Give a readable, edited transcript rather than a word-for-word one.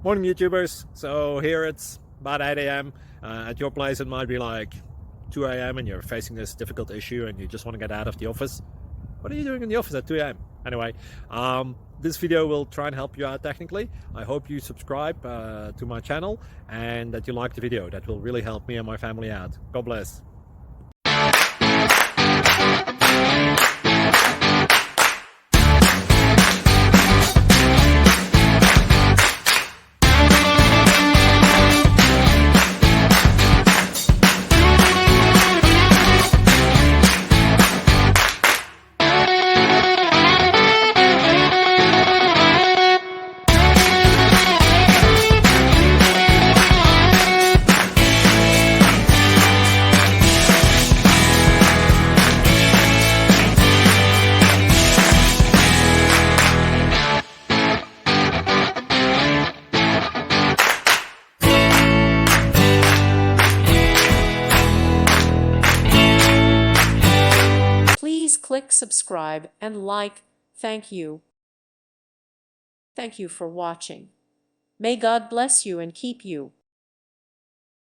Morning YouTubers. So here it's about 8 a.m. At your place it might be like 2 a.m. and you're facing this difficult issue and you just want to get out of the office. What are you doing in the office at 2 a.m.? Anyway, this video will try and help you out technically. I hope you subscribe to my channel and that you like the video. That will really help me and my family out. God bless. Please click subscribe and like. Thank you. Thank you for watching. May God bless you and keep you.